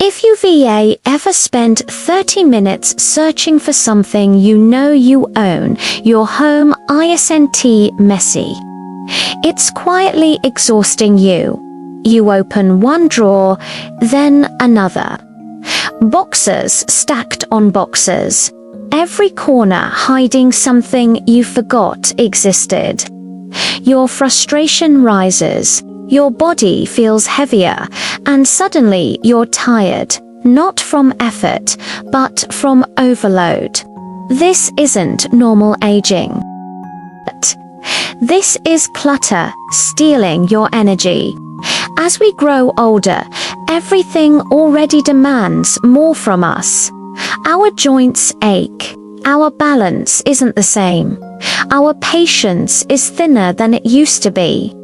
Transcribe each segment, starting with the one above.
If you've ever spent 30 minutes searching for something you know you own, your home isn't messy. It's quietly exhausting you. You open one drawer, then another. Boxes stacked on boxes. Every corner hiding something you forgot existed. Your frustration rises. Your body feels heavier, and suddenly you're tired, not from effort, but from overload. This isn't normal aging. This is clutter stealing your energy. As we grow older, everything already demands more from us. Our joints ache. Our balance isn't the same. Our patience is thinner than it used to be.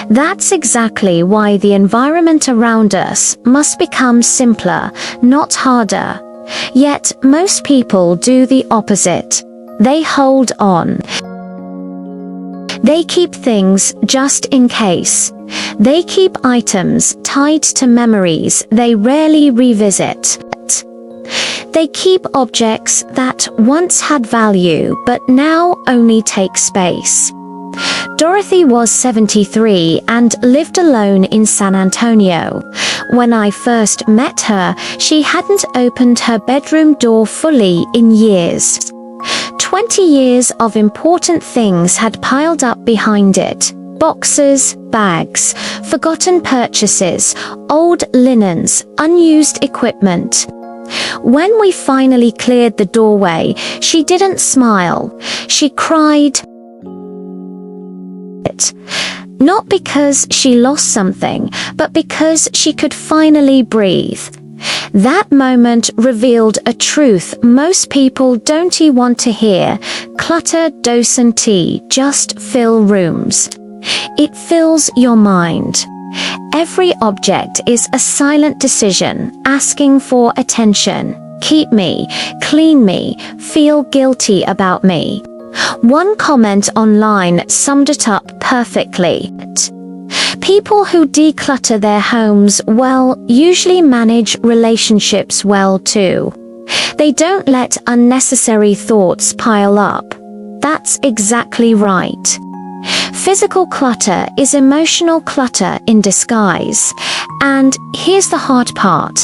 That's exactly why the environment around us must become simpler, not harder. Yet most people do the opposite. They hold on. They keep things just in case. They keep items tied to memories they rarely revisit. They keep objects that once had value but now only take space. Dorothy was 73 and lived alone in San Antonio. When I first met her, she hadn't opened her bedroom door fully in years. 20 years of important things had piled up behind it. Boxes, bags, forgotten purchases, old linens, unused equipment. When we finally cleared the doorway, she didn't smile. She cried. Not because she lost something, but because she could finally breathe. That moment revealed a truth most people don't want to hear. Clutter doesn't just fill rooms. It fills your mind. Every object is a silent decision, asking for attention. Keep me, clean me, feel guilty about me. One comment online summed it up perfectly. People who declutter their homes well usually manage relationships well too. They don't let unnecessary thoughts pile up. That's exactly right. Physical clutter is emotional clutter in disguise. And here's the hard part.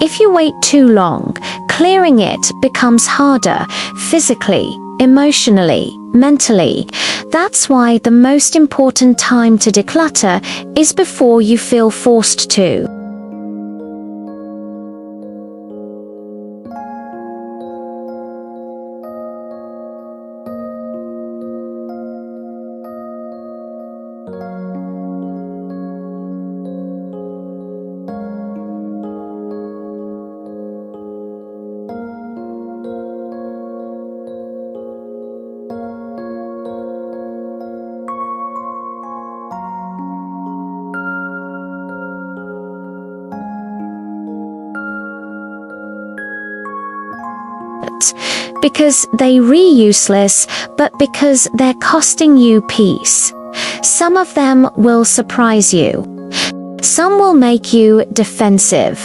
If you wait too long, clearing it becomes harder physically, emotionally, mentally. That's why the most important time to declutter is before you feel forced to. Because they useless, but because they're costing you peace. Some of them will surprise you. Some will make you defensive.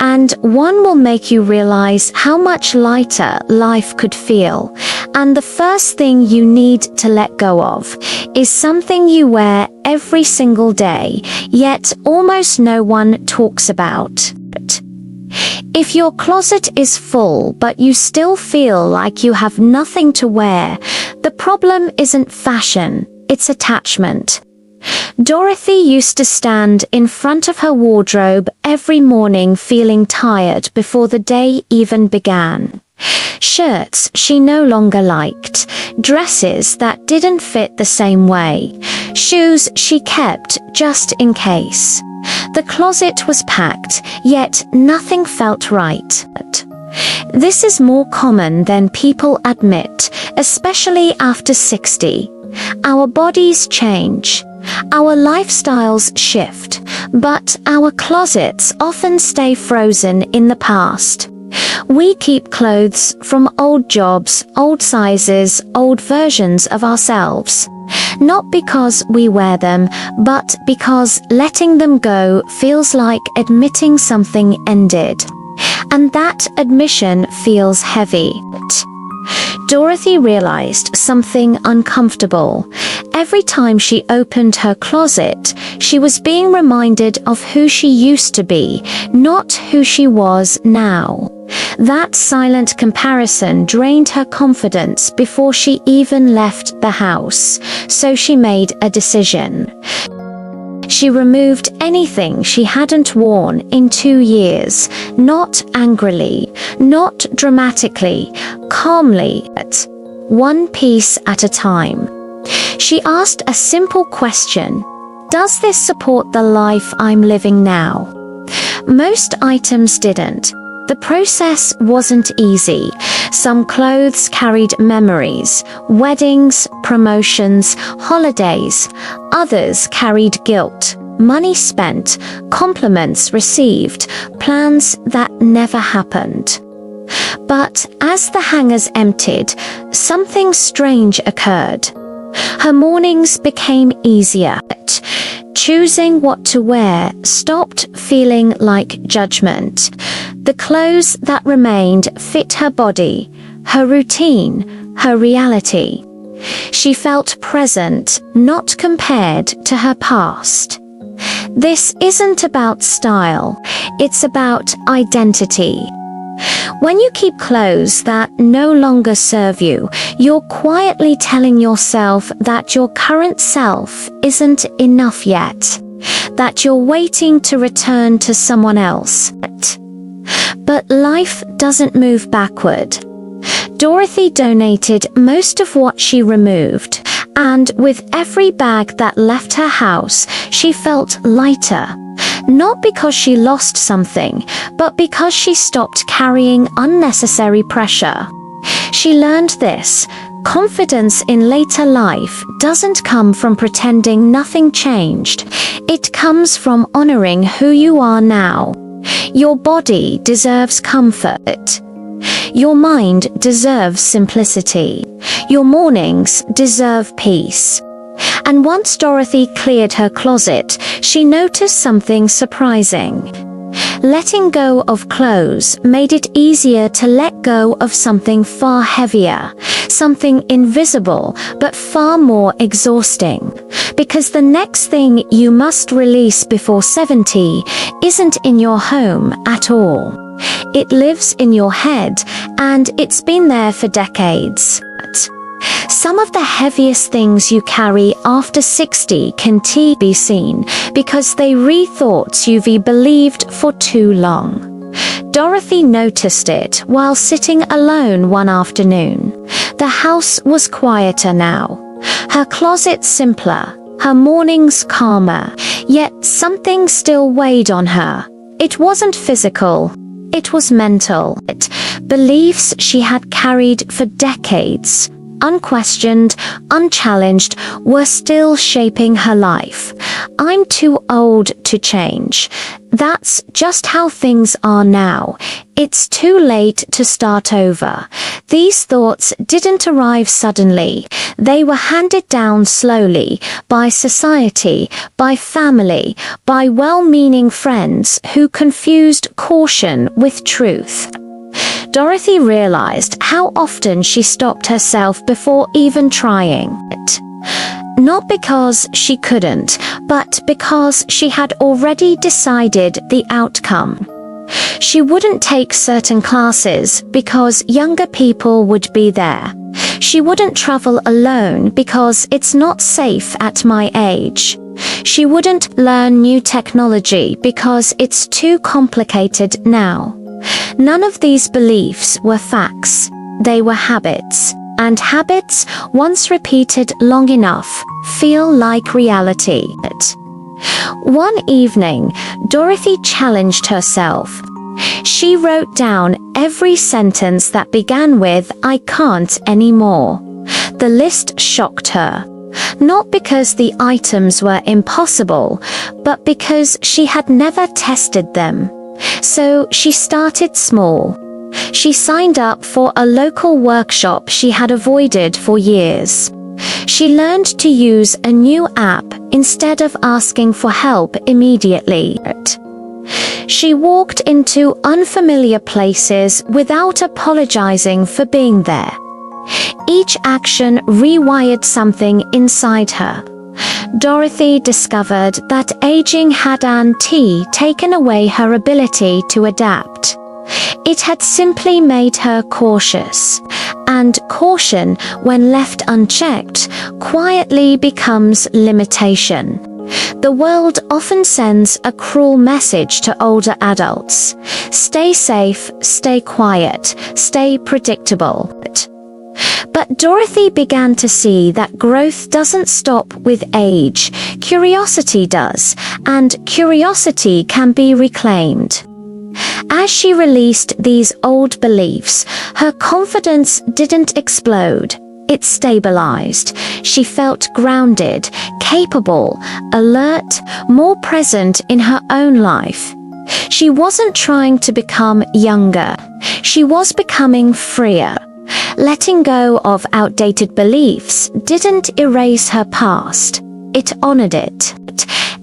And one will make you realize how much lighter life could feel. And the first thing you need to let go of is something you wear every single day, yet almost no one talks about. If your closet is full but you still feel like you have nothing to wear, the problem isn't fashion, it's attachment. Dorothy used to stand in front of her wardrobe every morning feeling tired before the day even began. Shirts she no longer liked, dresses that didn't fit the same way, shoes she kept just in case. The closet was packed, yet nothing felt right. This is more common than people admit, especially after 60. Our bodies change. Our lifestyles shift, but our closets often stay frozen in the past. We keep clothes from old jobs, old sizes, old versions of ourselves. Not because we wear them, but because letting them go feels like admitting something ended. And that admission feels heavy. Dorothy realized something uncomfortable. Every time she opened her closet, she was being reminded of who she used to be, not who she was now. That silent comparison drained her confidence before she even left the house, so she made a decision. She removed anything she hadn't worn in 2 years, not angrily, not dramatically, calmly, but one piece at a time. She asked a simple question: does this support the life I'm living now? Most items didn't. The process wasn't easy. Some clothes carried memories, weddings, promotions, holidays. Others carried guilt, money spent, compliments received, plans that never happened. But as the hangers emptied, something strange occurred. Her mornings became easier. Choosing what to wear stopped feeling like judgment. The clothes that remained fit her body, her routine, her reality. She felt present, not compared to her past. This isn't about style, it's about identity. When you keep clothes that no longer serve you, you're quietly telling yourself that your current self isn't enough yet, that you're waiting to return to someone else. But life doesn't move backward. Dorothy donated most of what she removed, and with every bag that left her house, she felt lighter. Not because she lost something, but because she stopped carrying unnecessary pressure. She learned this: confidence in later life doesn't come from pretending nothing changed. It comes from honoring who you are now. Your body deserves comfort. Your mind deserves simplicity. Your mornings deserve peace. And once Dorothy cleared her closet, she noticed something surprising. Letting go of clothes made it easier to let go of something far heavier, something invisible but far more exhausting. Because the next thing you must release before 70 isn't in your home at all. It lives in your head, and it's been there for decades. Some of the heaviest things you carry after 60 can be seen because they re-thoughts you've believed for too long. Dorothy noticed it while sitting alone one afternoon. The house was quieter now, her closet simpler, her mornings calmer, yet something still weighed on her. It wasn't physical, it was mental. Beliefs she had carried for decades, unquestioned, unchallenged, were still shaping her life. I'm too old to change. That's just how things are now. It's too late to start over. These thoughts didn't arrive suddenly. They were handed down slowly by society, by family, by well-meaning friends who confused caution with truth. Dorothy realized how often she stopped herself before even trying it. Not because she couldn't, but because she had already decided the outcome. She wouldn't take certain classes because younger people would be there. She wouldn't travel alone because it's not safe at my age. She wouldn't learn new technology because it's too complicated now. None of these beliefs were facts. They were habits. And habits, once repeated long enough, feel like reality. One evening, Dorothy challenged herself. She wrote down every sentence that began with "I can't anymore." The list shocked her. Not because the items were impossible, but because she had never tested them. So she started small. She signed up for a local workshop she had avoided for years. She learned to use a new app instead of asking for help immediately. She walked into unfamiliar places without apologizing for being there. Each action rewired something inside her. Dorothy discovered that aging hadn't taken away her ability to adapt. It had simply made her cautious, and caution, when left unchecked, quietly becomes limitation. The world often sends a cruel message to older adults. Stay safe, stay quiet, stay predictable. But Dorothy began to see that growth doesn't stop with age. Curiosity does, and curiosity can be reclaimed. As she released these old beliefs, her confidence didn't explode. It stabilized. She felt grounded, capable, alert, more present in her own life. She wasn't trying to become younger. She was becoming freer. Letting go of outdated beliefs didn't erase her past. It honored it.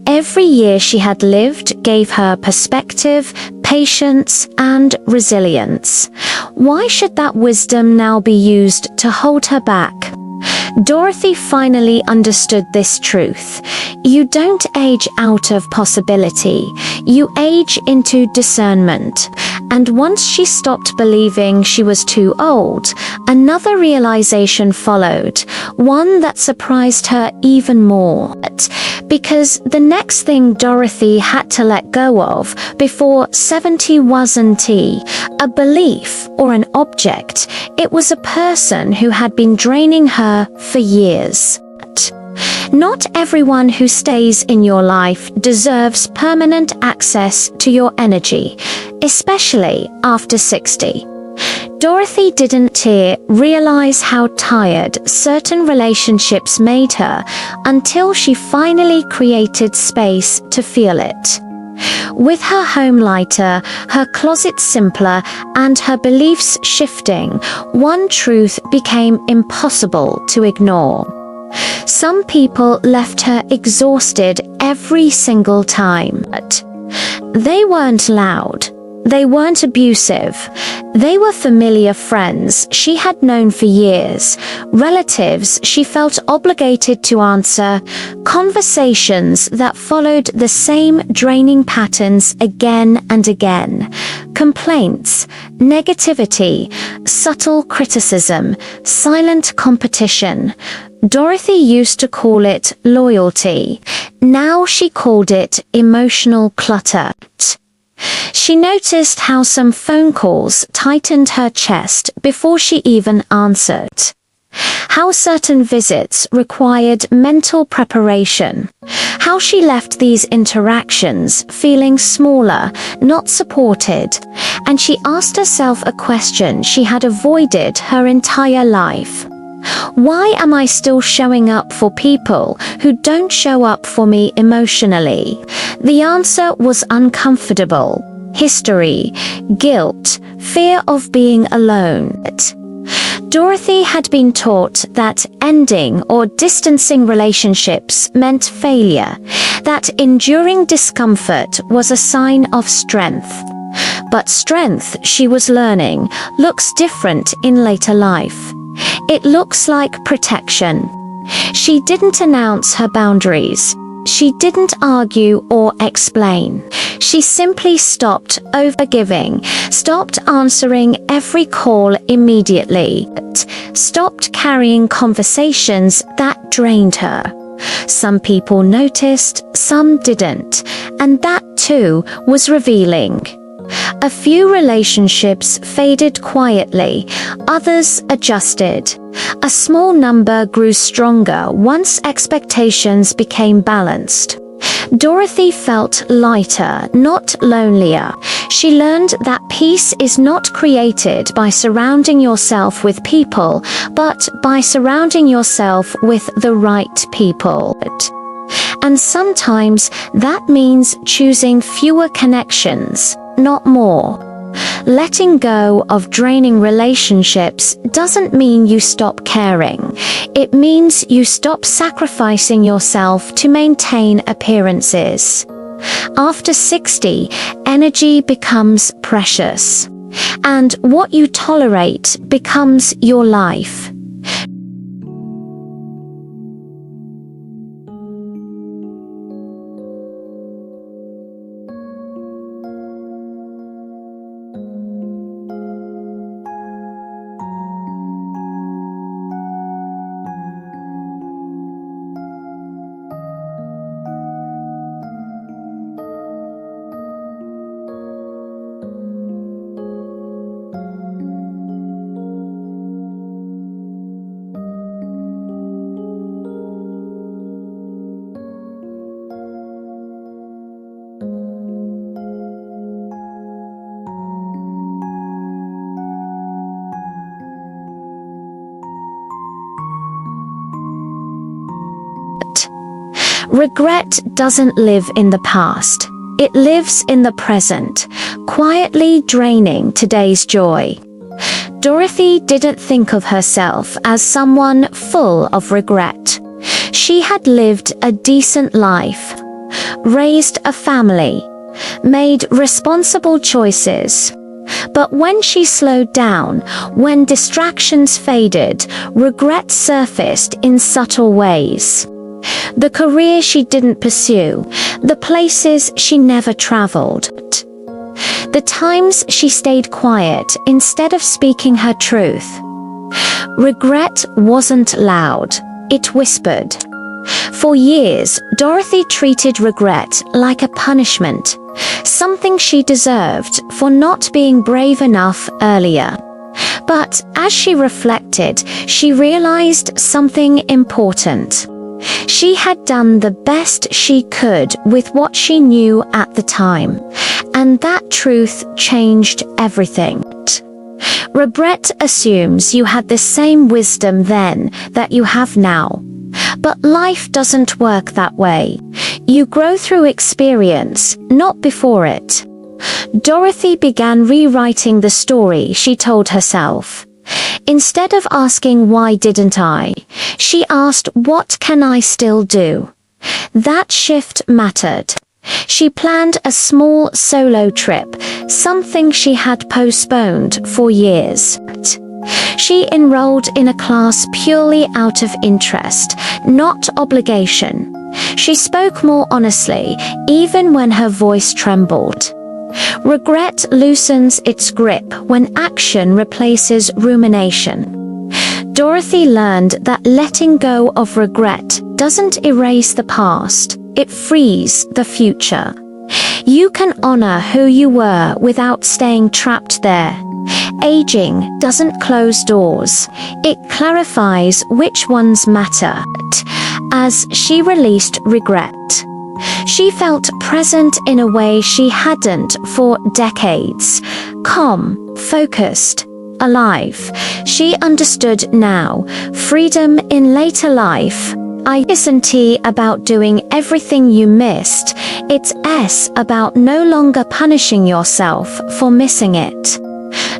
Every year she had lived gave her perspective, patience, and resilience. Why should that wisdom now be used to hold her back? Dorothy finally understood this truth. You don't age out of possibility. You age into discernment. And once she stopped believing she was too old, another realization followed, one that surprised her even more. Because the next thing Dorothy had to let go of before 70 wasn't a belief or an object. It was a person who had been draining her for years. Not everyone who stays in your life deserves permanent access to your energy, especially after 60. Dorothy didn't realize how tired certain relationships made her until she finally created space to feel it. With her home lighter, her closet simpler, and her beliefs shifting, one truth became impossible to ignore. Some people left her exhausted every single time. They weren't loud. They weren't abusive. They were familiar friends she had known for years, relatives she felt obligated to answer, conversations that followed the same draining patterns again and again, complaints, negativity, subtle criticism, silent competition. Dorothy used to call it loyalty. Now she called it emotional clutter. She noticed how some phone calls tightened her chest before she even answered. How certain visits required mental preparation. How she left these interactions feeling smaller, not supported. And she asked herself a question she had avoided her entire life. Why am I still showing up for people who don't show up for me emotionally? The answer was uncomfortable. History, guilt, fear of being alone. Dorothy had been taught that ending or distancing relationships meant failure, that enduring discomfort was a sign of strength. But strength, she was learning, looks different in later life. It looks like protection. She didn't announce her boundaries. She didn't argue or explain. She simply stopped overgiving, stopped answering every call immediately, stopped carrying conversations that drained her. Some people noticed, some didn't, and that too was revealing. A few relationships faded quietly, others adjusted. A small number grew stronger once expectations became balanced. Dorothy felt lighter, not lonelier. She learned that peace is not created by surrounding yourself with people, but by surrounding yourself with the right people. And sometimes that means choosing fewer connections, not more. Letting go of draining relationships doesn't mean you stop caring. It means you stop sacrificing yourself to maintain appearances. After 60, energy becomes precious, and what you tolerate becomes your life. Regret doesn't live in the past. It lives in the present, quietly draining today's joy. Dorothy didn't think of herself as someone full of regret. She had lived a decent life, raised a family, made responsible choices. But when she slowed down, when distractions faded, regret surfaced in subtle ways. The career she didn't pursue, the places she never traveled, the times she stayed quiet instead of speaking her truth. Regret wasn't loud, it whispered. For years, Dorothy treated regret like a punishment, something she deserved for not being brave enough earlier. But as she reflected, she realized something important. She had done the best she could with what she knew at the time, and that truth changed everything. Regret assumes you had the same wisdom then that you have now. But life doesn't work that way. You grow through experience, not before it. Dorothy began rewriting the story she told herself. Instead of asking why didn't I, she asked what can I still do? That shift mattered. She planned a small solo trip, something she had postponed for years. She enrolled in a class purely out of interest, not obligation. She spoke more honestly, even when her voice trembled. Regret loosens its grip when action replaces rumination. Dorothy learned that letting go of regret doesn't erase the past, it frees the future. You can honor who you were without staying trapped there. Aging doesn't close doors, it clarifies which ones matter. As she released regret, she felt present in a way she hadn't for decades. Calm, focused, alive. She understood now. Freedom in later life. Isn't about doing everything you missed. It's about no longer punishing yourself for missing it.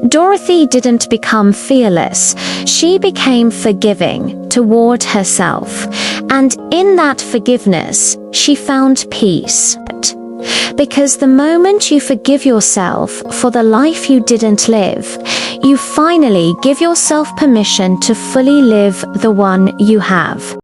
Dorothy didn't become fearless. She became forgiving toward herself. And in that forgiveness, she found peace. Because the moment you forgive yourself for the life you didn't live, you finally give yourself permission to fully live the one you have.